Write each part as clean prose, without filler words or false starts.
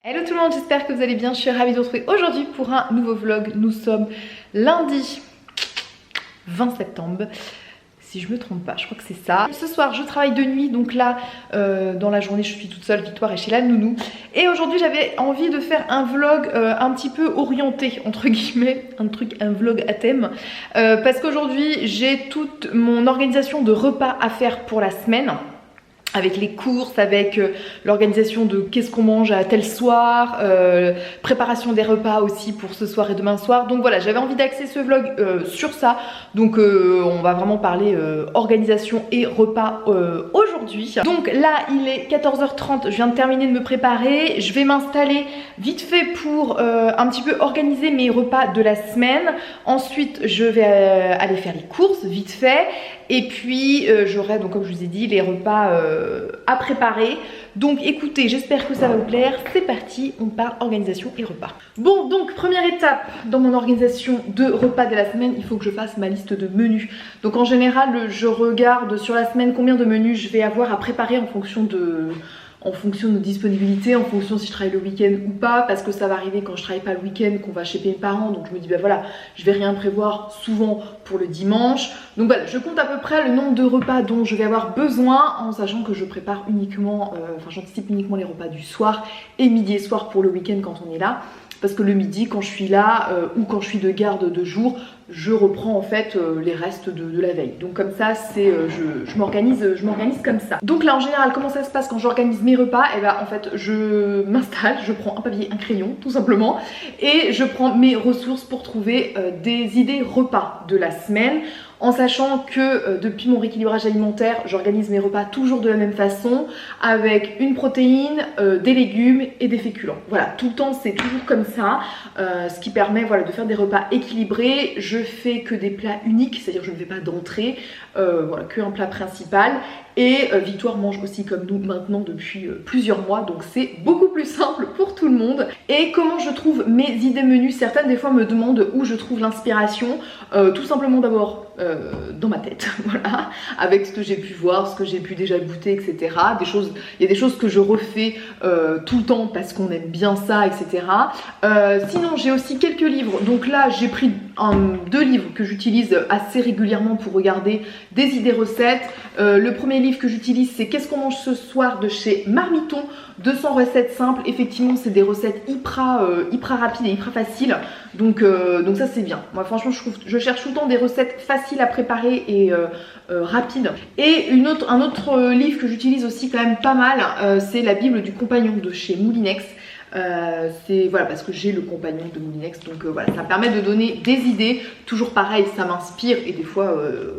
Hello tout le monde, j'espère que vous allez bien, je suis ravie de vous retrouver aujourd'hui pour un nouveau vlog. Nous sommes lundi 20 septembre, si je me trompe pas, je crois que c'est ça. Ce soir je travaille de nuit, donc là dans la journée je suis toute seule, Victoire est chez la nounou. Et aujourd'hui j'avais envie de faire un vlog un petit peu orienté, entre guillemets, un vlog à thème. Parce qu'aujourd'hui j'ai toute mon organisation de repas à faire pour la semaine. Avec les courses, avec l'organisation de qu'est-ce qu'on mange à tel soir, préparation des repas aussi pour ce soir et demain soir. Donc voilà, j'avais envie d'axer ce vlog sur ça. Donc on va vraiment parler organisation et repas aujourd'hui. Donc là, il est 14h30, je viens de terminer de me préparer. Je vais m'installer vite fait pour un petit peu organiser mes repas de la semaine. Ensuite, je vais aller faire les courses vite fait. Et puis j'aurai donc comme je vous ai dit les repas à préparer. Donc écoutez, j'espère que ça va vous plaire. C'est parti, on parle organisation et repas. Bon, donc première étape dans mon organisation de repas de la semaine, il faut que je fasse ma liste de menus. Donc en général, je regarde sur la semaine combien de menus je vais avoir à préparer en fonction de nos disponibilités, en fonction si je travaille le week-end ou pas, parce que ça va arriver quand je travaille pas le week-end qu'on va chez mes parents, donc je me dis bah voilà, je vais rien prévoir souvent pour le dimanche. Donc voilà, je compte à peu près le nombre de repas dont je vais avoir besoin, en sachant que je prépare uniquement, j'anticipe uniquement les repas du soir et midi et soir pour le week-end quand on est là. Parce que le midi, quand je suis là ou quand je suis de garde de jour, je reprends en fait les restes de la veille. Donc comme ça, je m'organise comme ça. Donc là en général, comment ça se passe quand j'organise mes repas? Et ben en fait, je m'installe, je prends un papier, un crayon tout simplement, et je prends mes ressources pour trouver des idées repas de la semaine. En sachant que depuis mon rééquilibrage alimentaire, j'organise mes repas toujours de la même façon, avec une protéine, des légumes et des féculents. Voilà, tout le temps c'est toujours comme ça, ce qui permet voilà, de faire des repas équilibrés. Je fais que des plats uniques, c'est-à-dire je ne fais pas d'entrée, voilà, que un plat principal. Et Victoire mange aussi comme nous maintenant depuis plusieurs mois, donc c'est beaucoup plus simple pour tout le monde. Et comment je trouve mes idées menus? Certaines des fois me demandent où je trouve l'inspiration. Tout simplement d'abord dans ma tête, voilà, avec ce que j'ai pu voir, ce que j'ai pu déjà goûter, etc. Il y a des choses que je refais tout le temps parce qu'on aime bien ça, etc. Sinon j'ai aussi quelques livres, donc là j'ai pris deux livres que j'utilise assez régulièrement pour regarder des idées recettes. Le premier livre que j'utilise c'est Qu'est-ce qu'on mange ce soir de chez Marmiton, 200 recettes simples. Effectivement c'est des recettes hyper rapides et hyper faciles, donc ça c'est bien. Moi franchement je cherche tout le temps des recettes faciles à préparer et rapides. Et un autre livre que j'utilise aussi quand même pas mal, c'est la Bible du compagnon de chez Moulinex. C'est voilà, parce que j'ai le compagnon de Moulinex, donc voilà, ça me permet de donner des idées. Toujours pareil, ça m'inspire et des fois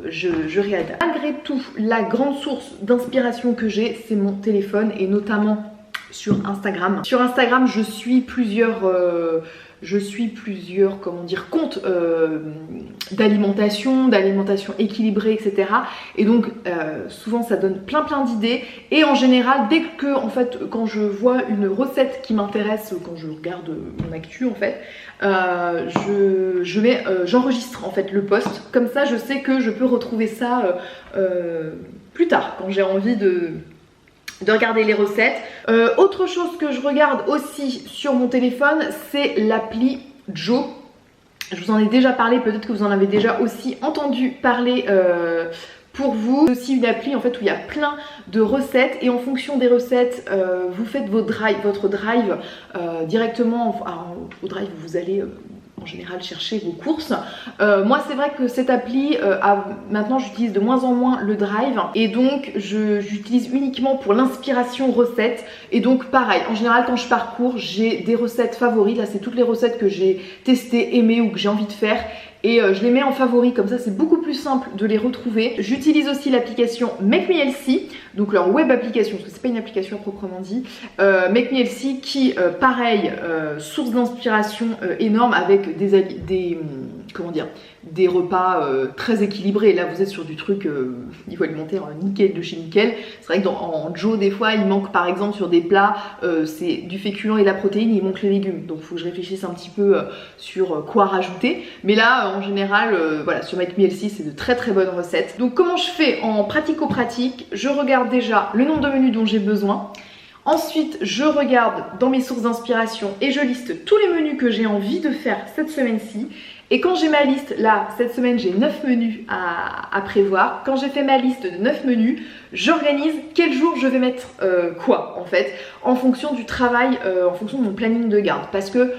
je réadapte. Malgré tout, la grande source d'inspiration que j'ai, c'est mon téléphone et notamment sur Instagram. Sur Instagram, je suis plusieurs comment dire, comptes d'alimentation équilibrée, etc. Et donc souvent ça donne plein d'idées. Et en général, dès que en fait quand je vois une recette qui m'intéresse, quand je regarde mon actu en fait, j'enregistre en fait le post. Comme ça je sais que je peux retrouver ça plus tard quand j'ai envie de regarder les recettes. Autre chose que je regarde aussi sur mon téléphone, c'est l'appli Joe. Je vous en ai déjà parlé, peut-être que vous en avez déjà aussi entendu parler pour vous. C'est aussi une appli en fait où il y a plein de recettes et en fonction des recettes, vous faites votre drive directement. Au drive, vous allez en général chercher vos courses. Moi c'est vrai que cette appli, maintenant j'utilise de moins en moins le drive et donc j'utilise uniquement pour l'inspiration recette. Et donc pareil, en général quand je parcours, j'ai des recettes favorites. Là c'est toutes les recettes que j'ai testées, aimées ou que j'ai envie de faire. Et je les mets en favori, comme ça c'est beaucoup plus simple de les retrouver. J'utilise aussi l'application Make Me Healthy, donc leur web application, parce que c'est pas une application à proprement dit. Make Me Healthy qui, pareil, source d'inspiration énorme avec des repas très équilibrés. Là vous êtes sur du truc niveau alimentaire nickel de chez nickel. C'est vrai que en Joe des fois il manque par exemple sur des plats, c'est du féculent et de la protéine, il manque les légumes. Donc il faut que je réfléchisse un petit peu sur quoi rajouter. Mais là en général, voilà, sur Make Me Healthy c'est de très bonnes recettes. Donc comment je fais en pratico-pratique? Je regarde déjà le nombre de menus dont j'ai besoin. Ensuite, je regarde dans mes sources d'inspiration et je liste tous les menus que j'ai envie de faire cette semaine-ci. Et quand j'ai ma liste, là, cette semaine, j'ai 9 menus à prévoir. Quand j'ai fait ma liste de 9 menus, j'organise quel jour je vais mettre quoi, en fait, en fonction du travail, en fonction de mon planning de garde. Parce que,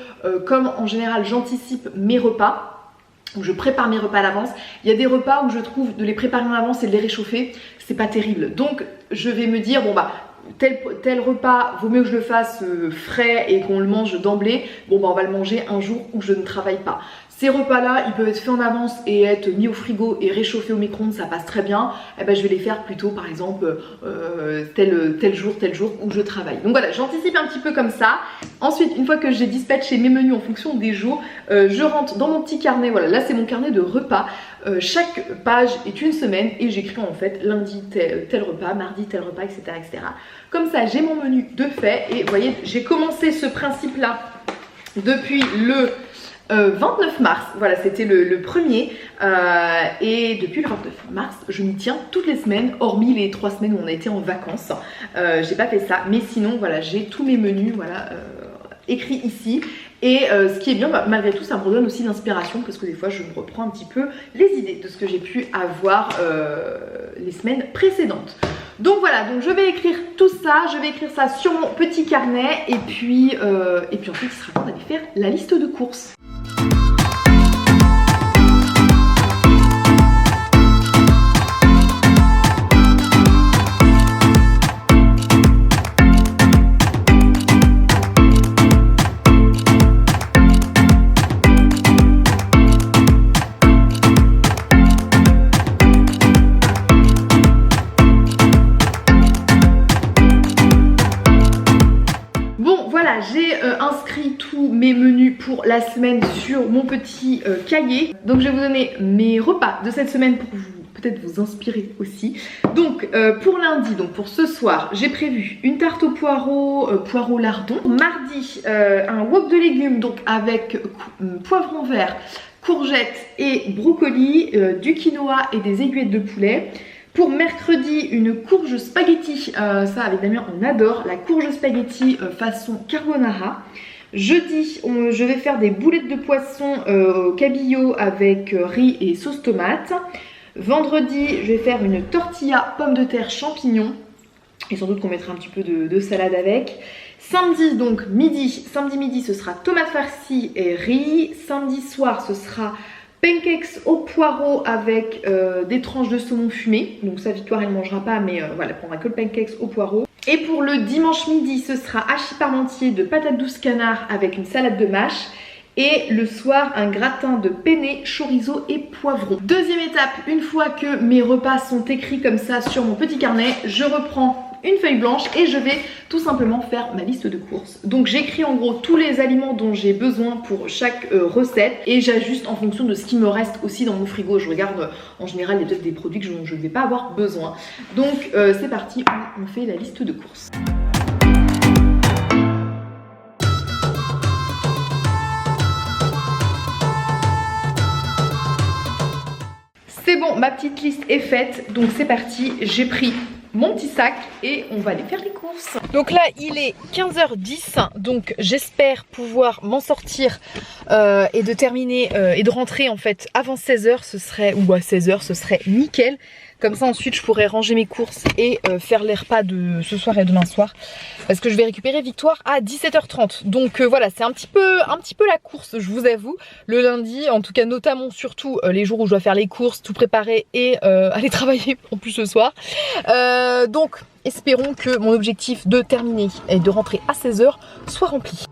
comme en général, j'anticipe mes repas, où je prépare mes repas à l'avance, il y a des repas où je trouve de les préparer en avance et de les réchauffer, c'est pas terrible. Donc, je vais me dire, bon bah, tel repas, vaut mieux que je le fasse frais et qu'on le mange d'emblée. Bon bah on va le manger un jour où je ne travaille pas. Ces repas-là, ils peuvent être faits en avance et être mis au frigo et réchauffés au micro-ondes, ça passe très bien. Et ben, je vais les faire plutôt par exemple tel jour où je travaille. Donc voilà, j'anticipe un petit peu comme ça. Ensuite, une fois que j'ai dispatché mes menus en fonction des jours, je rentre dans mon petit carnet. Voilà, là c'est mon carnet de repas. Chaque page est une semaine et j'écris en fait lundi tel repas, mardi tel repas, etc. etc. Comme ça, j'ai mon menu de fait et vous voyez, j'ai commencé ce principe-là depuis le 29 mars, voilà c'était le premier et depuis le 29 mars je m'y tiens toutes les semaines, hormis les 3 semaines où on a été en vacances. J'ai pas fait ça, mais sinon voilà, j'ai tous mes menus voilà, écrits ici. Et ce qui est bien, bah, malgré tout, ça me redonne aussi l'inspiration parce que des fois je me reprends un petit peu les idées de ce que j'ai pu avoir les semaines précédentes. Donc voilà, donc je vais écrire tout ça, je vais écrire ça sur mon petit carnet et puis ensuite il sera temps d'aller faire la liste de courses. J'ai inscrit tous mes menus pour la semaine sur mon petit cahier. Donc je vais vous donner mes repas de cette semaine pour peut-être vous inspirer aussi. Donc pour lundi, donc pour ce soir, j'ai prévu une tarte au poireau, poireau lardon. Mardi, un wok de légumes donc avec poivron vert, courgettes et brocoli, du quinoa et des aiguillettes de poulet. Pour mercredi, une courge spaghetti, ça avec Damien on adore, la courge spaghetti façon carbonara. Jeudi, je vais faire des boulettes de poisson cabillaud avec riz et sauce tomate. Vendredi, je vais faire une tortilla pommes de terre champignons. Et sans doute qu'on mettra un petit peu de salade avec. Samedi, donc samedi midi, ce sera tomate farcie et riz. Samedi soir, ce sera pancakes au poireau avec des tranches de saumon fumé. Donc ça, Victoire, elle ne mangera pas, mais voilà, elle prendra que le pancakes au poireau. Et pour le dimanche midi, ce sera hachis parmentier de patates douces canard avec une salade de mâche. Et le soir, un gratin de penne, chorizo et poivron. Deuxième étape, une fois que mes repas sont écrits comme ça sur mon petit carnet, je reprends une feuille blanche et je vais tout simplement faire ma liste de courses. Donc j'écris en gros tous les aliments dont j'ai besoin pour chaque recette et j'ajuste en fonction de ce qui me reste aussi dans mon frigo. Je regarde en général, il y a peut-être des produits que je ne vais pas avoir besoin. Donc c'est parti, on fait la liste de courses. C'est bon, ma petite liste est faite, donc c'est parti, j'ai pris mon petit sac et on va aller faire les courses. Donc là il est 15h10, donc j'espère pouvoir m'en sortir et de terminer et de rentrer en fait avant 16h, ce serait, ou à 16h ce serait nickel. Comme ça ensuite je pourrais ranger mes courses et faire les repas de ce soir et demain soir. Parce que je vais récupérer Victoire à 17h30. Donc voilà, c'est un petit peu la course, je vous avoue. Le lundi, en tout cas notamment surtout les jours où je dois faire les courses, tout préparer et aller travailler en plus ce soir. Donc espérons que mon objectif de terminer et de rentrer à 16h soit rempli.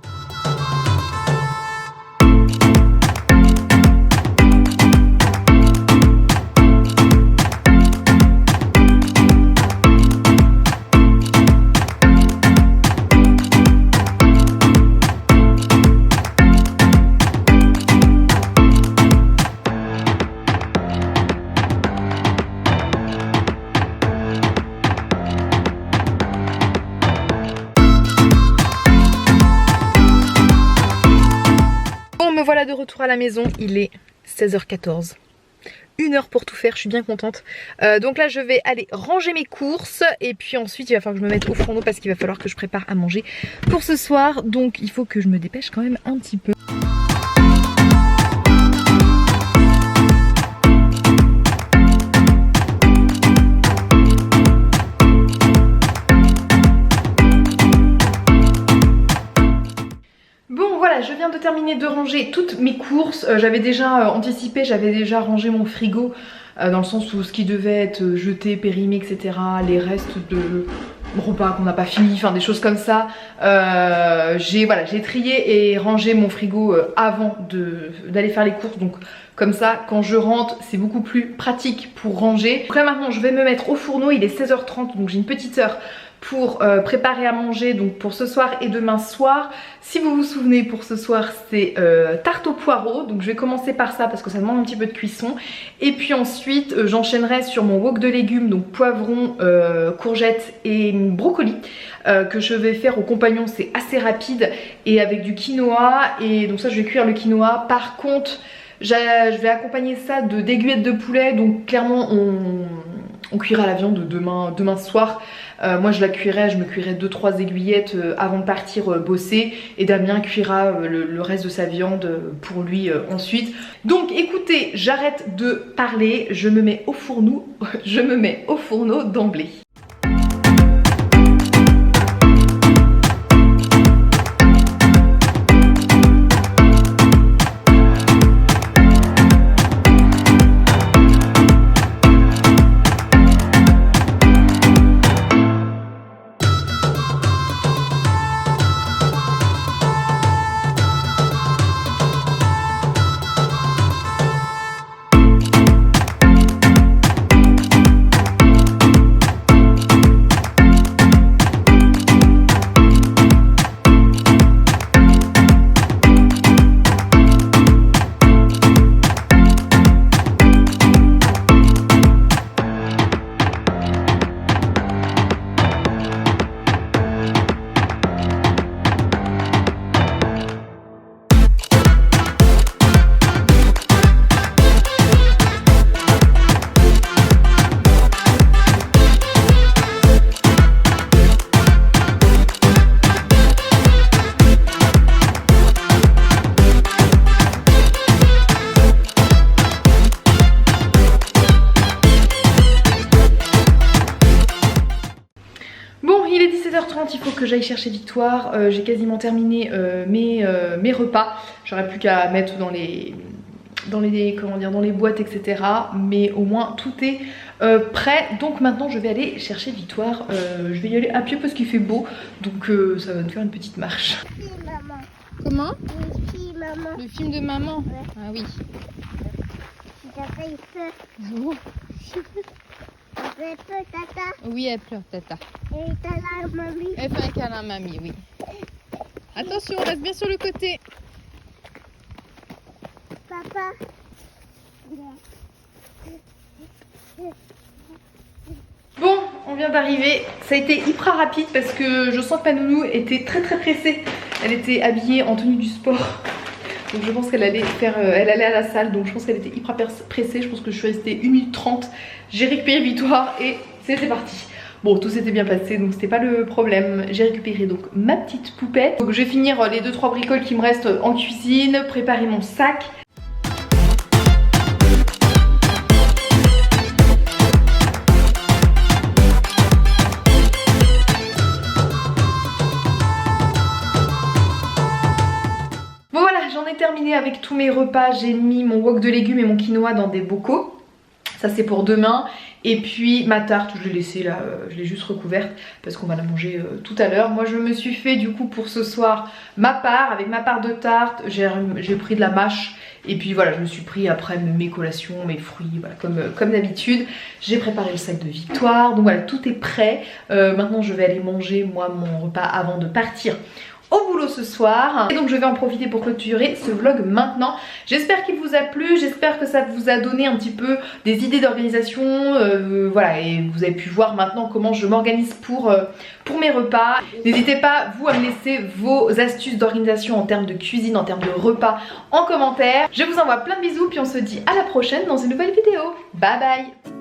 Voilà, de retour à la maison, il est 16h14. 1 heure pour tout faire, je suis bien contente. Donc là je vais aller ranger mes courses et puis ensuite il va falloir que je me mette au fourneau parce qu'il va falloir que je prépare à manger pour ce soir. Donc il faut que je me dépêche quand même un petit peu. Je viens de terminer de ranger toutes mes courses. J'avais déjà anticipé, j'avais déjà rangé mon frigo dans le sens où ce qui devait être jeté, périmé, etc. Les restes de repas qu'on n'a pas fini, enfin des choses comme ça. J'ai trié et rangé mon frigo avant d'aller faire les courses. Donc comme ça, quand je rentre, c'est beaucoup plus pratique pour ranger. Donc là maintenant, je vais me mettre au fourneau. Il est 16h30, donc j'ai une petite heure pour préparer à manger, donc pour ce soir et demain soir. Si vous vous souvenez, pour ce soir c'est tarte au poireau, donc je vais commencer par ça parce que ça demande un petit peu de cuisson. Et puis ensuite j'enchaînerai sur mon wok de légumes, donc poivron, courgettes et brocoli, que je vais faire au compagnon. C'est assez rapide et avec du quinoa, et donc ça je vais cuire le quinoa. Par contre je vais accompagner ça d'aiguillettes de poulet, donc clairement on cuira la viande demain soir. Moi je me cuirai 2-3 aiguillettes avant de partir bosser, et Damien cuira le reste de sa viande pour lui ensuite. Donc écoutez, j'arrête de parler, je me mets au fourneau d'emblée. Il faut que j'aille chercher Victoire. J'ai quasiment terminé mes repas. J'aurais plus qu'à mettre dans les boîtes, etc. Mais au moins tout est prêt. Donc maintenant je vais aller chercher Victoire. Je vais y aller à pied parce qu'il fait beau. Donc ça va me faire une petite marche. Le film, maman. Comment? Le film, maman. Le film de maman? Ouais. Ah oui. T'as fait peur. Oh. T'as fait peur, tata. Oui, elle pleure, tata. Et t'as la mamie. Elle fait un câlin à mamie, oui. Attention, reste bien sur le côté. Papa. Bon, on vient d'arriver. Ça a été hyper rapide parce que je sens que Panounou était très pressée. Elle était habillée en tenue du sport. Donc je pense qu'elle allait à la salle, donc je pense qu'elle était hyper pressée. Je pense que je suis restée 1 minute 30. J'ai récupéré Victoire et c'était parti. Bon, tout s'était bien passé, donc c'était pas le problème. J'ai récupéré donc ma petite poupette. Donc je vais finir les 2-3 bricoles qui me restent en cuisine, préparer mon sac. Terminé avec tous mes repas. J'ai mis mon wok de légumes et mon quinoa dans des bocaux. Ça c'est pour demain. Et puis ma tarte, je l'ai laissée là, je l'ai juste recouverte parce qu'on va la manger tout à l'heure. Moi je me suis fait du coup pour ce soir ma part, avec ma part de tarte. J'ai pris de la mâche et puis voilà, je me suis pris après mes collations, mes fruits, voilà, comme d'habitude. J'ai préparé le sac de Victoire, donc voilà, tout est prêt. Maintenant je vais aller manger moi mon repas avant de partir au boulot ce soir. Et donc je vais en profiter pour clôturer ce vlog maintenant. J'espère qu'il vous a plu, j'espère que ça vous a donné un petit peu des idées d'organisation. Voilà, et vous avez pu voir maintenant comment je m'organise pour mes repas. N'hésitez pas, vous, à me laisser vos astuces d'organisation en termes de cuisine, en termes de repas en commentaire. Je vous envoie plein de bisous, puis on se dit à la prochaine dans une nouvelle vidéo. Bye bye.